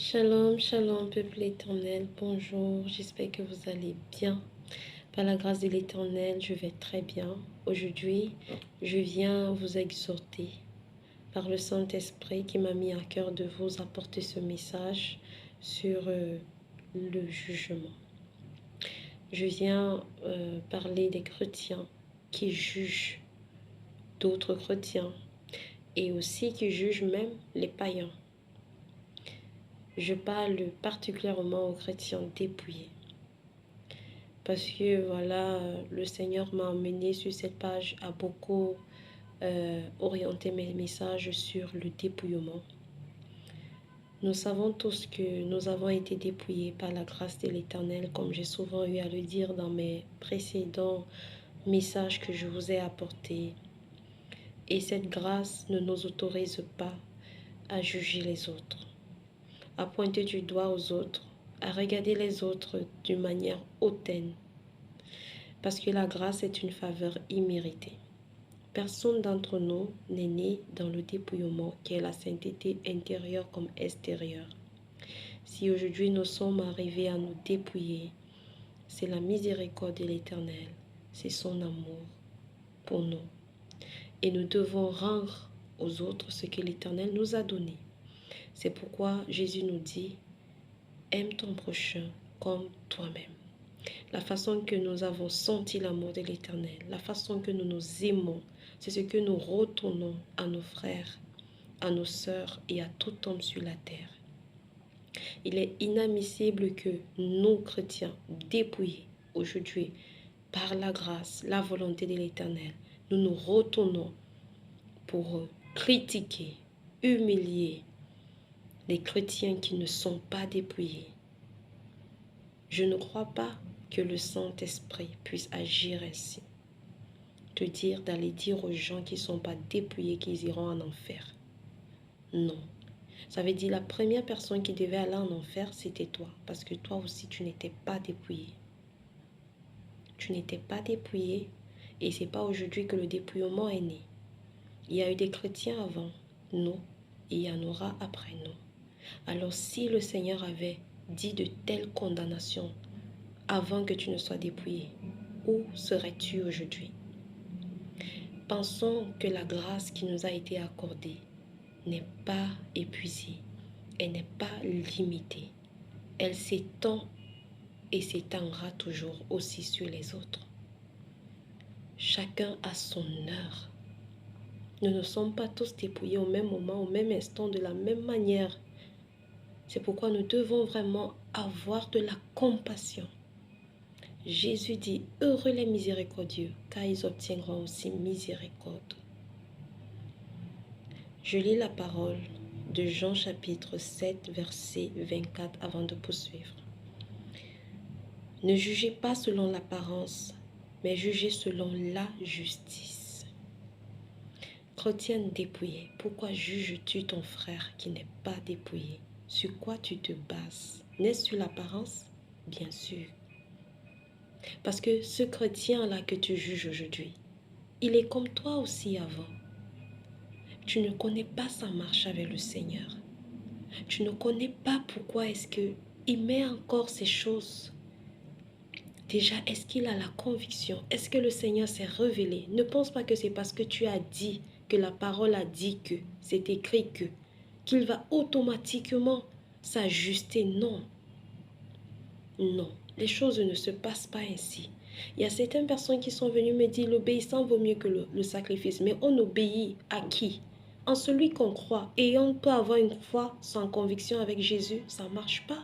Shalom, shalom, peuple éternel, bonjour, j'espère que vous allez bien. Par la grâce de l'éternel, je vais très bien. Aujourd'hui, je viens vous exhorter par le Saint-Esprit qui m'a mis à cœur de vous apporter ce message sur le jugement. Je viens parler des chrétiens qui jugent d'autres chrétiens et aussi qui jugent même les païens. Je parle particulièrement aux chrétiens dépouillés. Parce que voilà, le Seigneur m'a emmené sur cette page à beaucoup orienter mes messages sur le dépouillement. Nous savons tous que nous avons été dépouillés par la grâce de l'Éternel, comme j'ai souvent eu à le dire dans mes précédents messages que je vous ai apportés. Et cette grâce ne nous autorise pas à juger les autres, à pointer du doigt aux autres, à regarder les autres d'une manière hautaine. Parce que la grâce est une faveur imméritée. Personne d'entre nous n'est né dans le dépouillement qui est la sainteté intérieure comme extérieure. Si aujourd'hui nous sommes arrivés à nous dépouiller, c'est la miséricorde de l'Éternel, c'est son amour pour nous. Et nous devons rendre aux autres ce que l'Éternel nous a donné. C'est pourquoi Jésus nous dit, aime ton prochain comme toi-même. La façon que nous avons senti l'amour de l'Éternel, la façon que nous nous aimons, c'est ce que nous retournons à nos frères, à nos sœurs et à tout homme sur la terre. Il est inadmissible que nous, chrétiens, dépouillés aujourd'hui par la grâce, la volonté de l'Éternel, nous nous retournons pour critiquer, humilier les chrétiens qui ne sont pas dépouillés. Je ne crois pas que le Saint-Esprit puisse agir ainsi. D'aller dire aux gens qui ne sont pas dépouillés qu'ils iront en enfer. Non. Ça veut dire la première personne qui devait aller en enfer, c'était toi. Parce que toi aussi, tu n'étais pas dépouillé. Tu n'étais pas dépouillé. Et ce n'est pas aujourd'hui que le dépouillement est né. Il y a eu des chrétiens avant nous et il y en aura après nous. Alors si le Seigneur avait dit de telles condamnations avant que tu ne sois dépouillé, où serais-tu aujourd'hui? Pensons que la grâce qui nous a été accordée n'est pas épuisée, elle n'est pas limitée. Elle s'étend et s'étendra toujours aussi sur les autres. Chacun a son heure. Nous ne sommes pas tous dépouillés au même moment, au même instant, de la même manière. C'est pourquoi nous devons vraiment avoir de la compassion. Jésus dit, heureux les miséricordieux, car ils obtiendront aussi miséricorde. Je lis la parole de Jean chapitre 7, verset 24 avant de poursuivre. Ne jugez pas selon l'apparence, mais jugez selon la justice. Chrétienne dépouillée, pourquoi juges-tu ton frère qui n'est pas dépouillé? Sur quoi tu te bases? N'est-ce sur l'apparence? Bien sûr. Parce que ce chrétien-là que tu juges aujourd'hui, il est comme toi aussi avant. Tu ne connais pas sa marche avec le Seigneur. Tu ne connais pas pourquoi est-ce qu'il met encore ces choses. Déjà, est-ce qu'il a la conviction? Est-ce que le Seigneur s'est révélé? Ne pense pas que c'est parce que tu as dit, que la parole a dit que, c'est écrit que, qu'il va automatiquement s'ajuster. Non. Non. Les choses ne se passent pas ainsi. Il y a certaines personnes qui sont venues me dire l'obéissance vaut mieux que le sacrifice. Mais on obéit à qui? En celui qu'on croit. Et on peut avoir une foi sans conviction avec Jésus. Ça ne marche pas.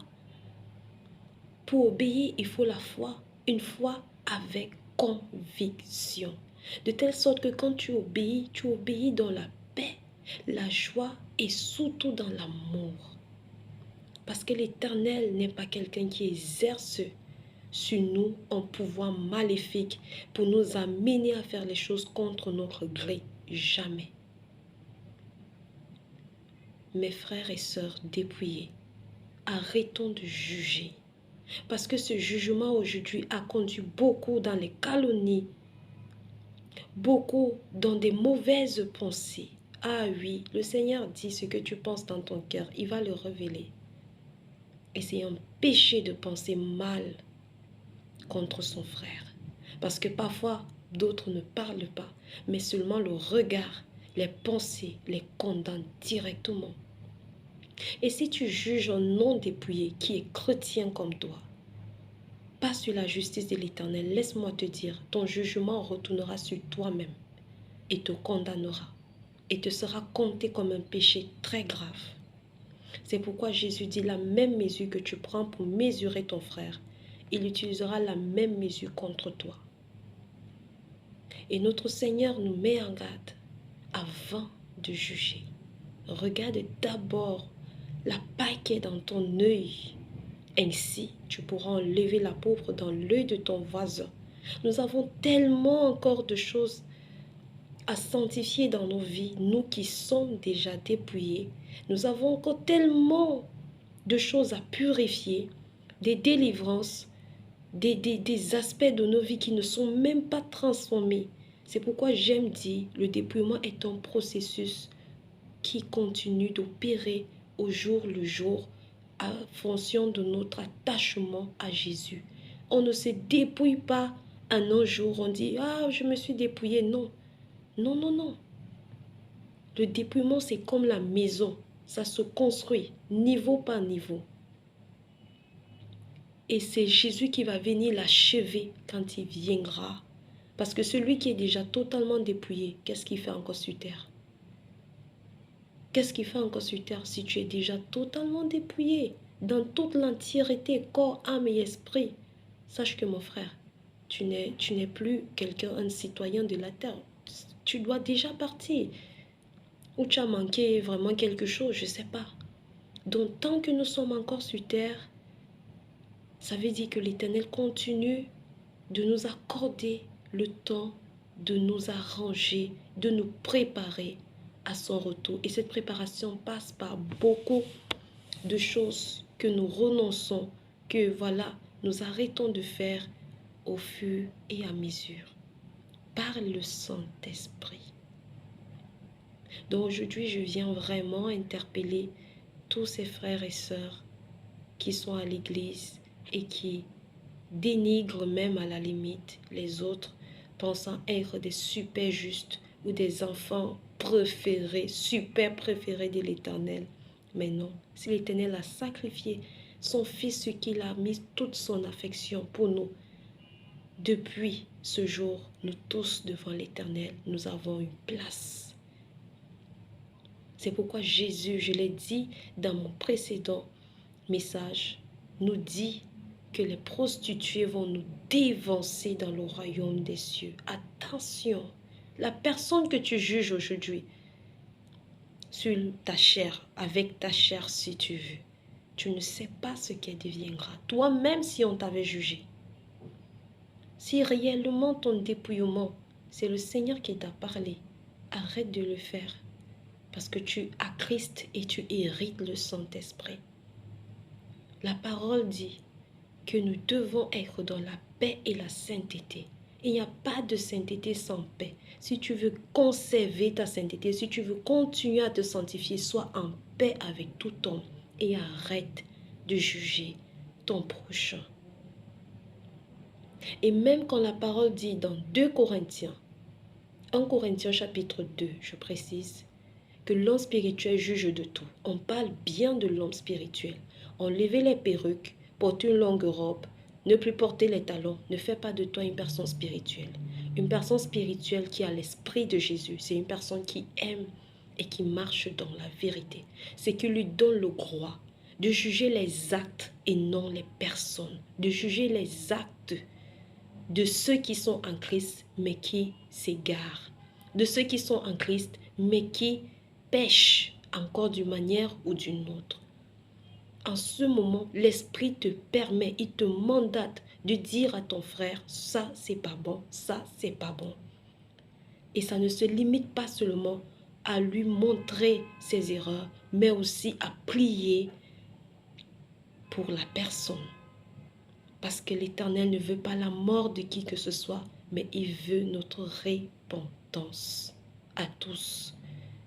Pour obéir, il faut la foi. Une foi avec conviction. De telle sorte que quand tu obéis dans la paix, la joie et surtout dans l'amour. Parce que l'Éternel n'est pas quelqu'un qui exerce sur nous un pouvoir maléfique pour nous amener à faire les choses contre notre gré. Jamais. Mes frères et sœurs dépouillés, arrêtons de juger. Parce que ce jugement aujourd'hui a conduit beaucoup dans les calomnies, beaucoup dans des mauvaises pensées. Ah oui, le Seigneur dit ce que tu penses dans ton cœur, il va le révéler. Et c'est un péché de penser mal contre son frère. Parce que parfois, d'autres ne parlent pas, mais seulement le regard, les pensées les condamnent directement. Et si tu juges un non-dépouillé qui est chrétien comme toi, pas sur la justice de l'Éternel, laisse-moi te dire, ton jugement retournera sur toi-même et te condamnera et te sera compté comme un péché très grave. C'est pourquoi Jésus dit la même mesure que tu prends pour mesurer ton frère, il utilisera la même mesure contre toi. Et notre Seigneur nous met en garde avant de juger. Regarde d'abord la paille qui est dans ton œil. Ainsi, tu pourras enlever la pauvre dans l'œil de ton voisin. Nous avons tellement encore de choses à sanctifier dans nos vies, nous qui sommes déjà dépouillés. Nous avons encore tellement de choses à purifier, des délivrances, des aspects de nos vies qui ne sont même pas transformés. C'est pourquoi j'aime dire, le dépouillement est un processus qui continue d'opérer au jour le jour en fonction de notre attachement à Jésus. On ne se dépouille pas en un jour, on dit « Ah, je me suis dépouillé ». Non, non, non, non. Le dépouillement, c'est comme la maison. Ça se construit niveau par niveau. Et c'est Jésus qui va venir l'achever quand il viendra. Parce que celui qui est déjà totalement dépouillé, qu'est-ce qu'il fait encore sur terre? Qu'est-ce qu'il fait encore sur terre si tu es déjà totalement dépouillé dans toute l'entièreté, corps, âme et esprit? Sache que mon frère, tu n'es plus quelqu'un, un citoyen de la terre. Tu dois déjà partir. Ou tu as manqué vraiment quelque chose, je ne sais pas. Donc tant que nous sommes encore sur terre, ça veut dire que l'Éternel continue de nous accorder le temps de nous arranger, de nous préparer à son retour. Et cette préparation passe par beaucoup de choses que nous renonçons, que voilà, nous arrêtons de faire au fur et à mesure, par le Saint-Esprit. Donc aujourd'hui, je viens vraiment interpeller tous ces frères et sœurs qui sont à l'église et qui dénigrent même à la limite les autres, pensant être des super justes ou des enfants préférés, super préférés de l'Éternel. Mais non, si l'Éternel a sacrifié son Fils, ce qu'il a mis toute son affection pour nous, depuis ce jour, nous tous devant l'Éternel, nous avons une place. C'est pourquoi Jésus, je l'ai dit dans mon précédent message, nous dit que les prostituées vont nous dévancer dans le royaume des cieux. Attention, la personne que tu juges aujourd'hui, sur ta chair, avec ta chair si tu veux, tu ne sais pas ce qu'elle deviendra. Toi-même si on t'avait jugé. Si réellement ton dépouillement, c'est le Seigneur qui t'a parlé, arrête de le faire. Parce que tu as Christ et tu hérites le Saint-Esprit. La parole dit que nous devons être dans la paix et la sainteté. Il n'y a pas de sainteté sans paix. Si tu veux conserver ta sainteté, si tu veux continuer à te sanctifier, sois en paix avec tout homme et arrête de juger ton prochain. Et même quand la parole dit dans 2 Corinthiens, 1 Corinthiens chapitre 2, je précise, que l'homme spirituel juge de tout. On parle bien de l'homme spirituel. Enlever les perruques, porter une longue robe, ne plus porter les talons, ne fait pas de toi une personne spirituelle. Une personne spirituelle qui a l'esprit de Jésus, c'est une personne qui aime et qui marche dans la vérité. C'est qui lui donne le droit de juger les actes et non les personnes. De juger les actes de ceux qui sont en Christ mais qui s'égarent. De ceux qui sont en Christ mais qui pêche encore d'une manière ou d'une autre. En ce moment, l'Esprit te permet, il te mandate de dire à ton frère, ça c'est pas bon, ça c'est pas bon. Et ça ne se limite pas seulement à lui montrer ses erreurs, mais aussi à prier pour la personne. Parce que l'Éternel ne veut pas la mort de qui que ce soit, mais il veut notre repentance à tous.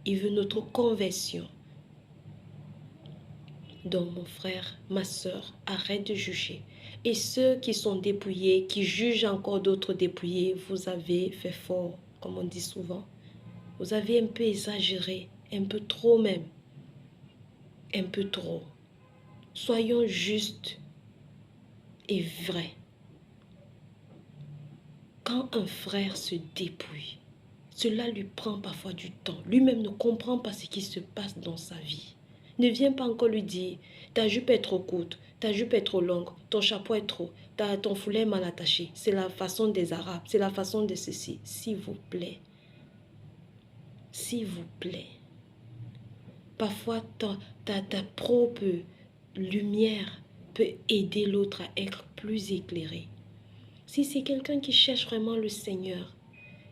Il veut notre conversion. Donc mon frère, ma soeur, arrête de juger. Et ceux qui sont dépouillés, qui jugent encore d'autres dépouillés, vous avez fait fort, comme on dit souvent. Vous avez un peu exagéré, un peu trop même. Un peu trop. Soyons justes et vrais. Quand un frère se dépouille, cela lui prend parfois du temps. Lui-même ne comprend pas ce qui se passe dans sa vie. Ne viens pas encore lui dire, ta jupe est trop courte, ta jupe est trop longue, ton chapeau est trop, ton foulard est mal attaché. C'est la façon des Arabes, c'est la façon de ceci. S'il vous plaît. S'il vous plaît. Parfois, ta propre lumière peut aider l'autre à être plus éclairé. Si c'est quelqu'un qui cherche vraiment le Seigneur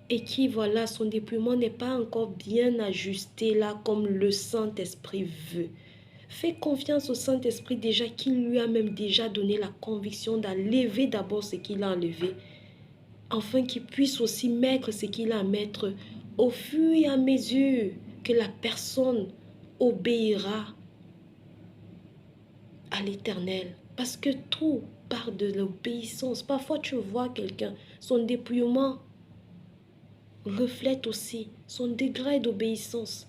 et qui, voilà, son dépouillement n'est pas encore bien ajusté là comme le Saint-Esprit veut, fais confiance au Saint-Esprit déjà qu'il lui a même déjà donné la conviction d'enlever d'abord ce qu'il a enlevé, afin qu'il puisse aussi mettre ce qu'il a à mettre au fur et à mesure que la personne obéira à l'Éternel. Parce que tout part de l'obéissance. Parfois tu vois quelqu'un, son dépouillement reflète aussi son degré d'obéissance.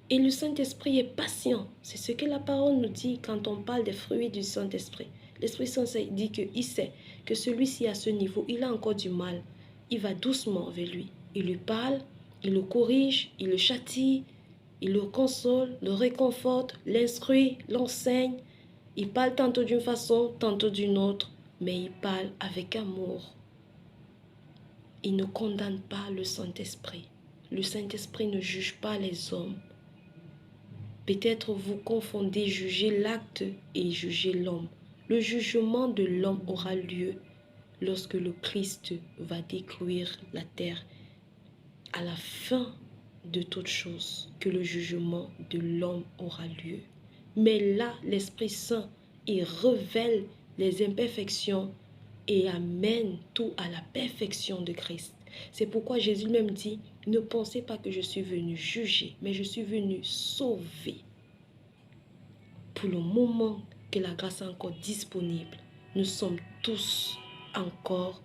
Et le Saint-Esprit est patient. C'est ce que la parole nous dit quand on parle des fruits du Saint-Esprit. L'Esprit Saint dit qu'il sait que celui-ci à ce niveau, il a encore du mal. Il va doucement vers lui. Il lui parle, il le corrige, il le châtie, il le console, le réconforte, l'instruit, l'enseigne. Il parle tantôt d'une façon, tantôt d'une autre, mais il parle avec amour. Il ne condamne pas le Saint-Esprit. Le Saint-Esprit ne juge pas les hommes. Peut-être vous confondez juger l'acte et juger l'homme. Le jugement de l'homme aura lieu lorsque le Christ va détruire la terre. À la fin de toute chose, que le jugement de l'homme aura lieu. Mais là, l'Esprit Saint, il révèle les imperfections et amène tout à la perfection de Christ. C'est pourquoi Jésus même dit, ne pensez pas que je suis venu juger, mais je suis venu sauver. Pour le moment que la grâce est encore disponible, nous sommes tous encore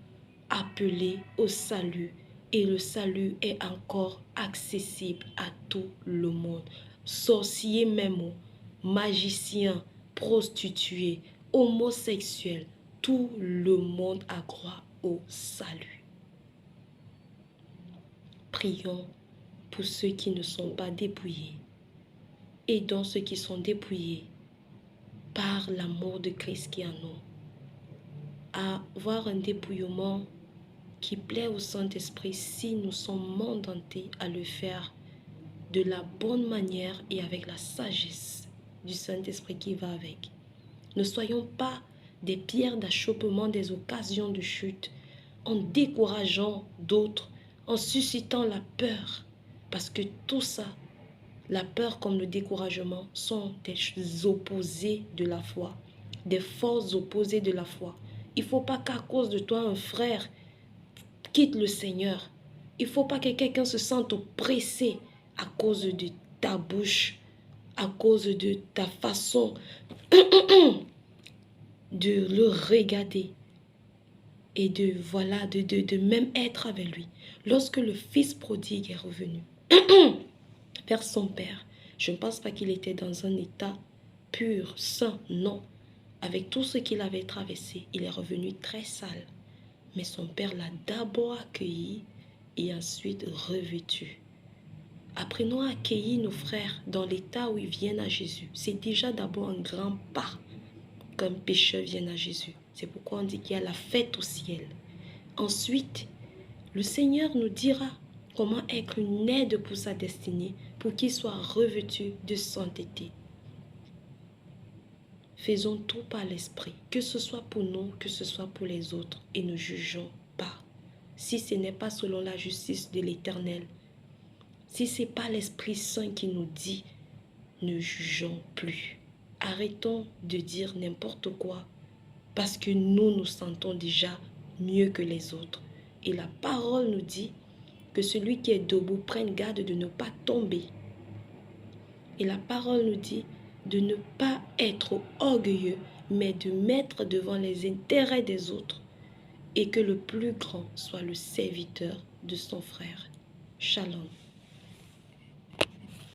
appelés au salut. Et le salut est encore accessible à tout le monde. Sorciers même, magiciens, prostituées, homosexuels, tout le monde a droit au salut. Prions pour ceux qui ne sont pas dépouillés. Aidons ceux qui sont dépouillés par l'amour de Christ qui est en nous, à avoir un dépouillement qui plaît au Saint-Esprit si nous sommes mandatés à le faire de la bonne manière et avec la sagesse du Saint-Esprit qui va avec. Ne soyons pas des pierres d'achoppement des occasions de chute en décourageant d'autres, en suscitant la peur, parce que tout ça, la peur comme le découragement, sont des opposés de la foi, des forces opposées de la foi. Il ne faut pas qu'à cause de toi, un frère quitte le Seigneur. Il ne faut pas que quelqu'un se sente oppressé à cause de ta bouche, à cause de ta façon de le regarder et de même être avec lui. Lorsque le fils prodigue est revenu vers son père, je ne pense pas qu'il était dans un état pur, sain, non. Avec tout ce qu'il avait traversé, il est revenu très sale. Mais son père l'a d'abord accueilli et ensuite revêtu. Apprenons à accueillir nos frères dans l'état où ils viennent à Jésus. C'est déjà d'abord un grand pas qu'un pécheur vienne à Jésus. C'est pourquoi on dit qu'il y a la fête au ciel. Ensuite, le Seigneur nous dira comment être une aide pour sa destinée, pour qu'il soit revêtu de sainteté. Faisons tout par l'Esprit, que ce soit pour nous, que ce soit pour les autres, et ne jugeons pas. Si ce n'est pas selon la justice de l'Éternel, si ce n'est pas l'Esprit Saint qui nous dit, ne jugeons plus. Arrêtons de dire n'importe quoi, parce que nous nous sentons déjà mieux que les autres. Et la parole nous dit que celui qui est debout prenne garde de ne pas tomber. Et la parole nous dit de ne pas être orgueilleux, mais de mettre devant les intérêts des autres et que le plus grand soit le serviteur de son frère. Shalom.